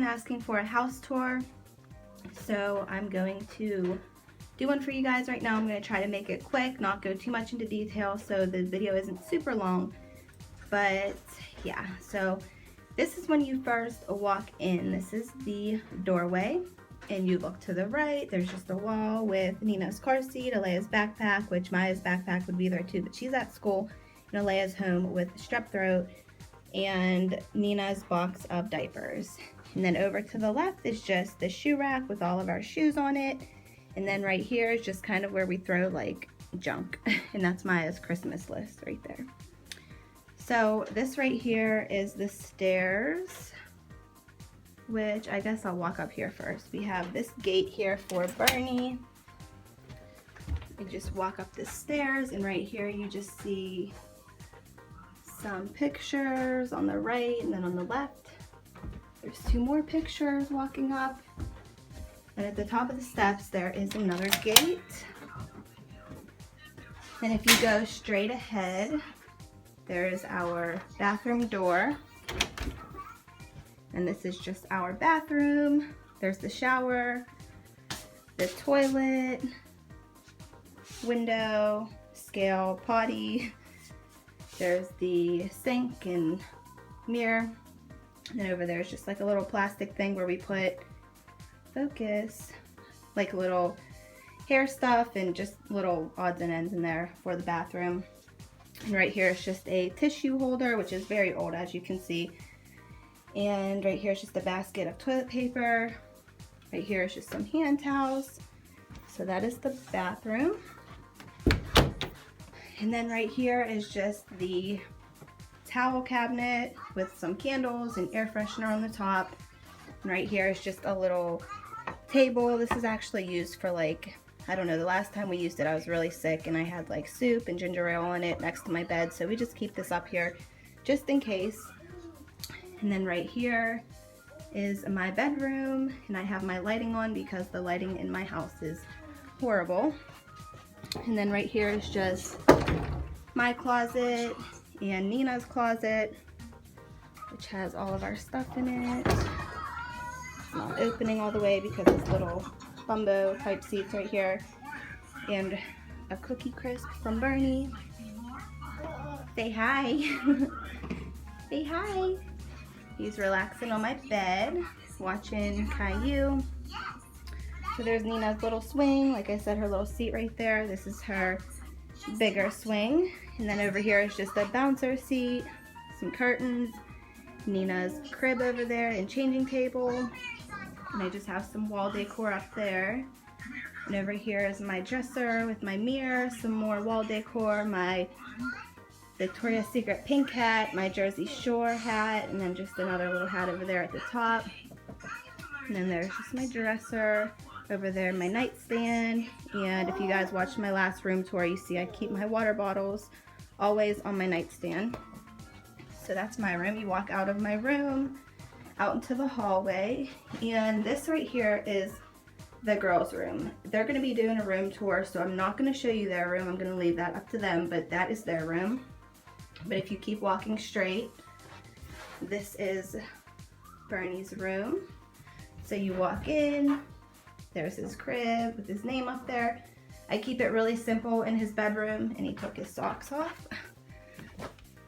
asking for a house tour, so I'm going to do one for you guys right now. I'm going to try to make it quick, not go too much into detail so the video isn't super long. But yeah, so this is when you first walk in. This is the doorway, and you look to the right. There's just a wall with Nina's car seat, Alea's backpack, which Maya's backpack would be there too, but she's at school, and Alea's home with strep throat, and Nina's box of diapers. And then over to the left is just the shoe rack with all of our shoes on it. And then right here is just kind of where we throw like junk. And that's Maya's Christmas list right there. So this right here is the stairs, which I guess I'll walk up here first. We have this gate here for Bernie. You just walk up the stairs, and right here you just see some pictures on the right, and then on the left there's 2 more pictures walking up. And at the top of the steps there is another gate. And if you go straight ahead, there is our bathroom door. And this is just our bathroom. There's the shower, the toilet, window, scale, potty. There's the sink and mirror. And then over there is just like a little plastic thing where we put, focus, like little hair stuff and just little odds and ends in there for the bathroom. And right here is just a tissue holder, which is very old, as you can see. And right here is just a basket of toilet paper. Right here is just some hand towels. So that is the bathroom. And then right here is just the towel cabinet with some candles and air freshener on the top. And right here is just a little table. This is actually used for, like, I don't know, the last time we used it I was really sick and I had like soup and ginger ale on it next to my bed, so we just keep this up here just in case. And then right here is my bedroom, and I have my lighting on because the lighting in my house is horrible. And then right here is just my closet and Nina's closet, which has all of our stuff in it. It's not opening all the way because it's little bumbo type seats right here, and a Cookie Crisp from Bernie. Say hi. Say hi. He's relaxing on my bed watching Caillou. So there's Nina's little swing, like I said, her little seat right there. This is her bigger swing. And then over here is just a bouncer seat, some curtains, Nina's crib over there, and changing table. And I just have some wall decor up there. And over here is my dresser with my mirror, some more wall decor, my Victoria's Secret pink hat, my Jersey Shore hat, and then just another little hat over there at the top. And then there's just my dresser. Over there, my nightstand. And if you guys watched my last room tour, you see I keep my water bottles always on my nightstand. So that's my room. You walk out of my room, out into the hallway, and this right here is the girls' room. They're going to be doing a room tour, so I'm not going to show you their room. I'm going to leave that up to them, but that is their room. But if you keep walking straight, this is Bernie's room. So you walk in, there's his crib with his name up there. I keep it really simple in his bedroom, and he took his socks off.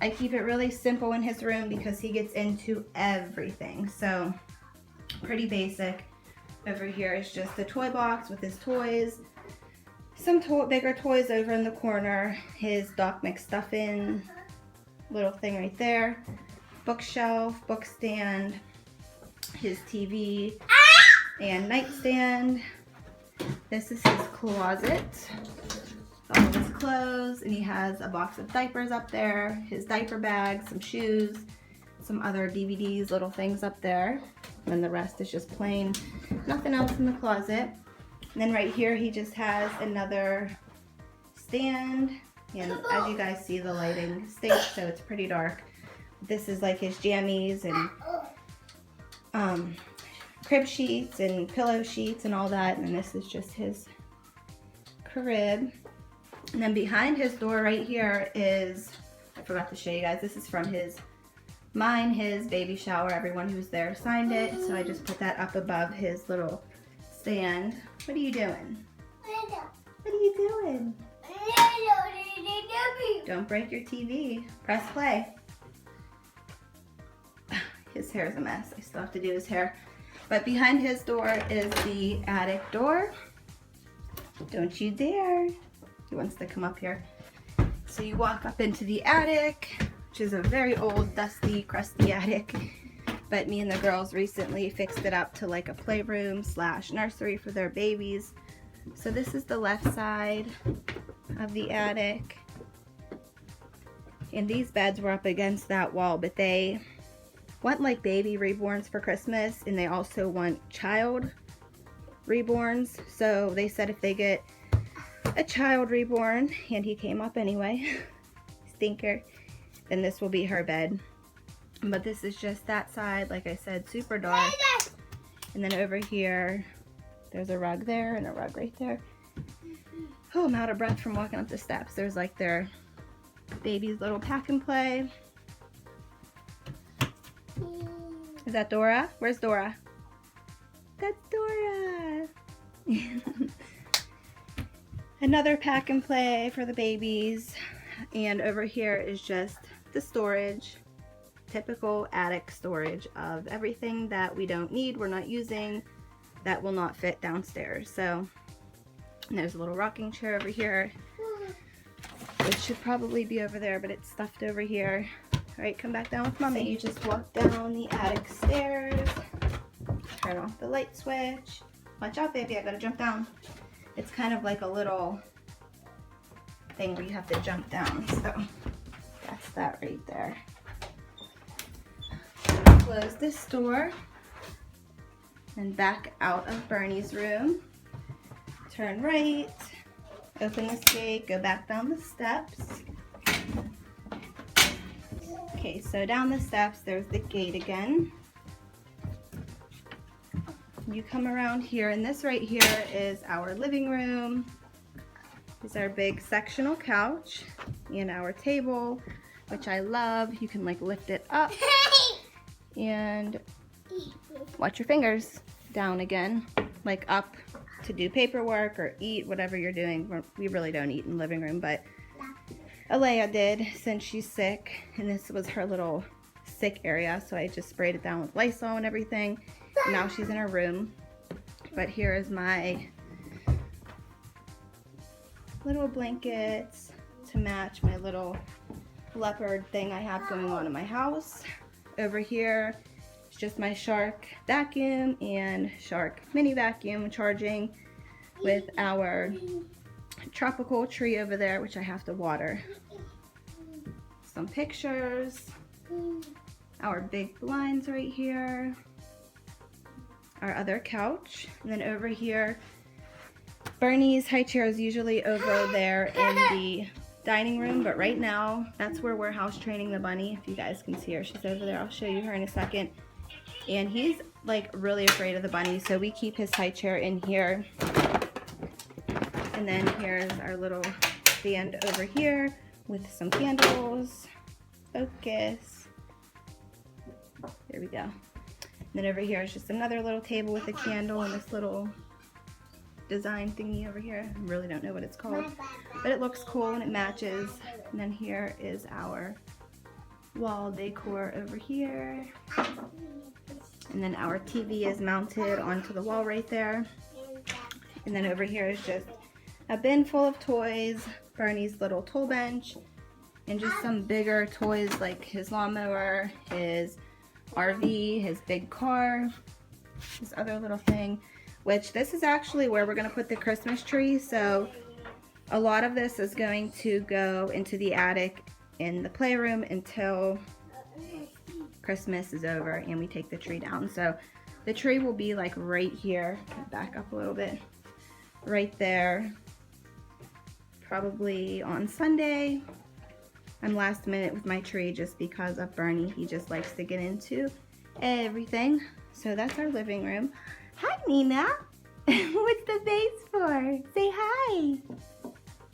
I keep it really simple in his room because he gets into everything. So pretty basic. Over here is just the toy box with his toys. Some bigger toys over in the corner. His Doc McStuffin little thing right there. Bookshelf, book stand, his TV, and nightstand. This is his closet. All of his clothes, and he has a box of diapers up there, his diaper bag, some shoes, some other DVDs, little things up there. And then the rest is just plain, nothing else in the closet. And then right here he just has another stand, and as you guys see, the lighting stinks, so it's pretty dark. This is like his jammies and crib sheets and pillow sheets and all that, and this is just his crib. And then behind his door right here is, I forgot to show you guys, this is from his mine, his baby shower, everyone who was there signed it, so I just put that up above his little stand. What are you doing? What are you doing? Don't break your TV. Press play. His hair is a mess. I still have to do his hair. But behind his door is the attic door. Don't you dare. He wants to come up here. So you walk up into the attic, which is a very old, dusty, crusty attic. But me and the girls recently fixed it up to like a playroom / nursery for their babies. So this is the left side of the attic. And these beds were up against that wall, but they want like baby reborns for Christmas, and they also want child reborns. So they said if they get a child reborn, and he came up anyway, stinker, then this will be her bed. But this is just that side, like I said, super dark. And then over here, there's a rug there and a rug right there. Oh, I'm out of breath from walking up the steps. There's like their baby's little pack and play. Is that Dora? Where's Dora? That's Dora. Another pack and play for the babies. And over here is just the storage. Typical attic storage of everything that we don't need, we're not using, that will not fit downstairs. So, and there's a little rocking chair over here. It should probably be over there, but it's stuffed over here. All right, come back down with mommy. So you just walk down the attic stairs, turn off the light switch. Watch out, baby, I gotta jump down. It's kind of like a little thing where you have to jump down, so that's that right there. Close this door and back out of Bernie's room. Turn right, open this gate, go back down the steps. Okay, so down the steps, there's the gate again. You come around here, and this right here is our living room. This is our big sectional couch and our table, which I love. You can like lift it up and watch your fingers down again, like up to do paperwork or eat, whatever you're doing. We really don't eat in the living room, but Alea did since she's sick, and this was her little sick area, so I just sprayed it down with Lysol and everything. And now she's in her room. But here is my little blankets to match my little leopard thing I have going on in my house. Over here is just my Shark vacuum and Shark mini vacuum charging with our tropical tree over there, which I have to water. Some pictures, our big blinds right here, our other couch, and then over here, Bernie's high chair is usually over there in the dining room, but right now, that's where we're house training the bunny. If you guys can see her, she's over there. I'll show you her in a second. And he's like really afraid of the bunny, so we keep his high chair in here. And then here's our little stand over here with some candles. Focus. There we go. And then over here is just another little table with a candle and this little design thingy over here. I really don't know what it's called, but it looks cool and it matches. And then here is our wall decor over here. And then our TV is mounted onto the wall right there. And then over here is just a bin full of toys, Bernie's little tool bench, and just some bigger toys like his lawnmower, his RV, his big car, this other little thing, which this is actually where we're going to put the Christmas tree. So a lot of this is going to go into the attic in the playroom until Christmas is over and we take the tree down. So the tree will be like right here. Back up a little bit. Right there. Probably on Sunday. I'm last minute with my tree just because of Bernie. He just likes to get into everything. So that's our living room. Hi, Nina. What's the face for? Say hi.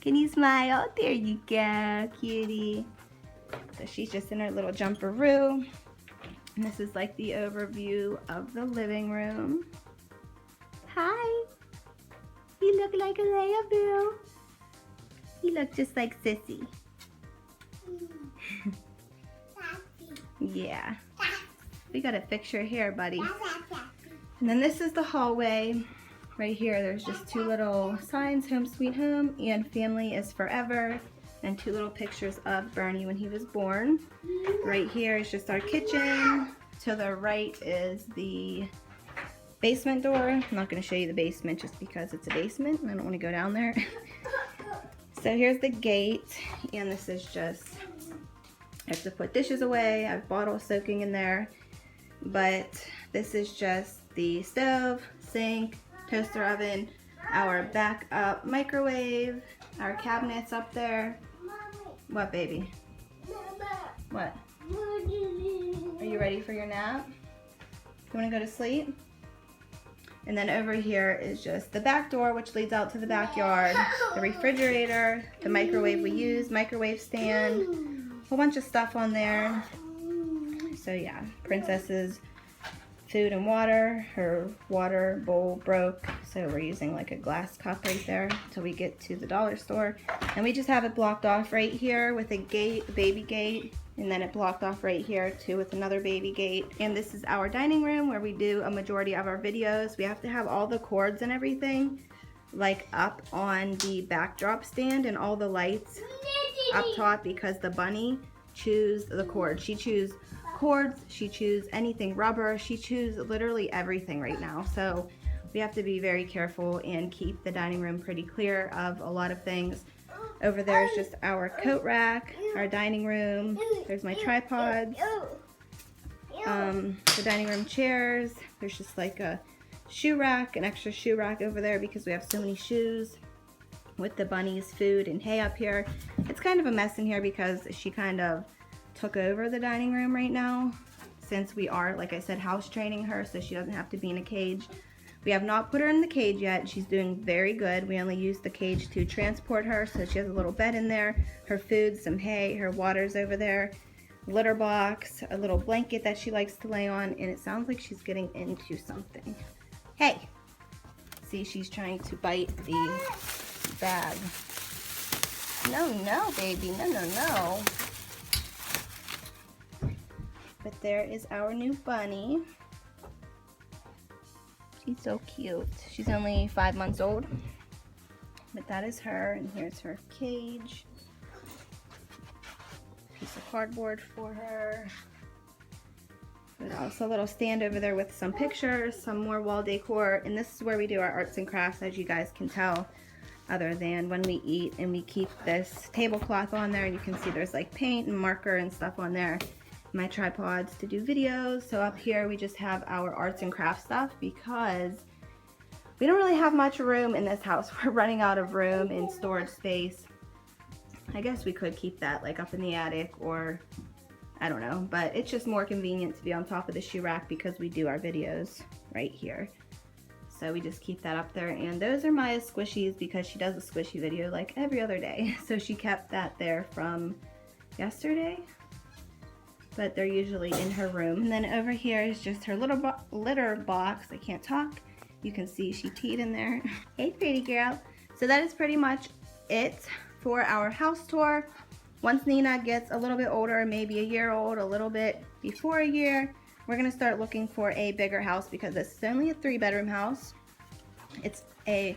Can you smile? There you go, cutie. So she's just in her little jumper room. And this is like the overview of the living room. Hi! You look like a Leia-boo. You look just like Sissy. Yeah. We gotta fix your hair, buddy. And then this is the hallway. Right here, there's just two little signs, Home Sweet Home and Family is Forever, and two little pictures of Bernie when he was born. Right here is just our kitchen. To the right is the basement door. I'm not going to show you the basement just because it's a basement and I don't want to go down there. So here's the gate, and this is just, I have to put dishes away. I have bottles soaking in there, but this is just the stove, sink, toaster oven, our backup microwave, our cabinets up there. What, baby? What? Are you ready for your nap? You want to go to sleep? And then over here is just the back door, which leads out to the backyard, the refrigerator, the microwave we use, microwave stand, a whole bunch of stuff on there. So yeah, Princess's food and water. Her water bowl broke, so we're using like a glass cup right there until we get to the dollar store. And we just have it blocked off right here with a gate, a baby gate, and then it blocked off right here too with another baby gate. And this is our dining room where we do a majority of our videos. We have to have all the cords and everything like up on the backdrop stand and all the lights up top because the bunny chews the cord. She chews cords, she chews anything rubber, she chews literally everything right now. So we have to be very careful and keep the dining room pretty clear of a lot of things. Over there is just our coat rack, our dining room. There's my tripods, the dining room chairs. There's just like a shoe rack, an extra shoe rack over there because we have so many shoes with the bunny's food and hay up here. It's kind of a mess in here because she kind of took over the dining room right now since we are, like I said, house training her so she doesn't have to be in a cage. We have not put her in the cage yet. She's doing very good. We only use the cage to transport her, so she has a little bed in there, her food, some hay, her water's over there, litter box, a little blanket that she likes to lay on, and it sounds like she's getting into something. Hey! See, she's trying to bite the bag. No, baby. No. But there is our new bunny. She's so cute. She's only 5 months old. But that is her, and here's her cage. Piece of cardboard for her. But also a little stand over there with some pictures, some more wall decor. And this is where we do our arts and crafts, as you guys can tell, other than when we eat. And we keep this tablecloth on there. You can see there's like paint and marker and stuff on there. My tripods to do videos. So up here we just have our arts and crafts stuff because we don't really have much room in this house. We're running out of room and storage space. I guess we could keep that like up in the attic or I don't know, but it's just more convenient to be on top of the shoe rack because we do our videos right here. So we just keep that up there, and those are Maya's squishies because she does a squishy video like every other day. So she kept that there from yesterday. But they're usually in her room. And then over here is just her little litter box. I can't talk. You can see she peed in there. Hey, pretty girl. So that is pretty much it for our house tour. Once Nina gets a little bit older, maybe a year old, a little bit before a year, we're gonna start looking for a bigger house because this is only a 3-bedroom house. It's a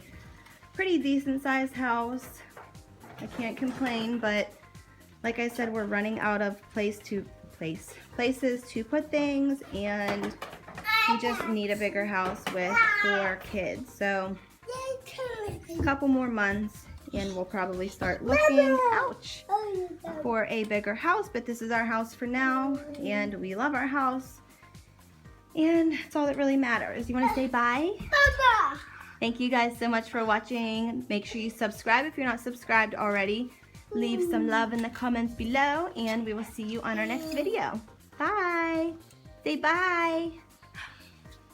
pretty decent sized house. I can't complain, but like I said, we're running out of places to put things, and we just need a bigger house with 4 kids. So a couple more months and we'll probably start looking, ouch, for a bigger house. But this is our house for now, and we love our house, and that's all that really matters. You want to say bye? Bye-bye. Thank you guys so much for watching. Make sure you subscribe if you're not subscribed already. Leave some love in the comments below, and we will see you on our next video. Bye. Say bye.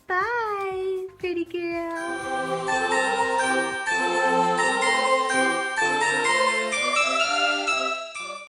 Bye, pretty girl.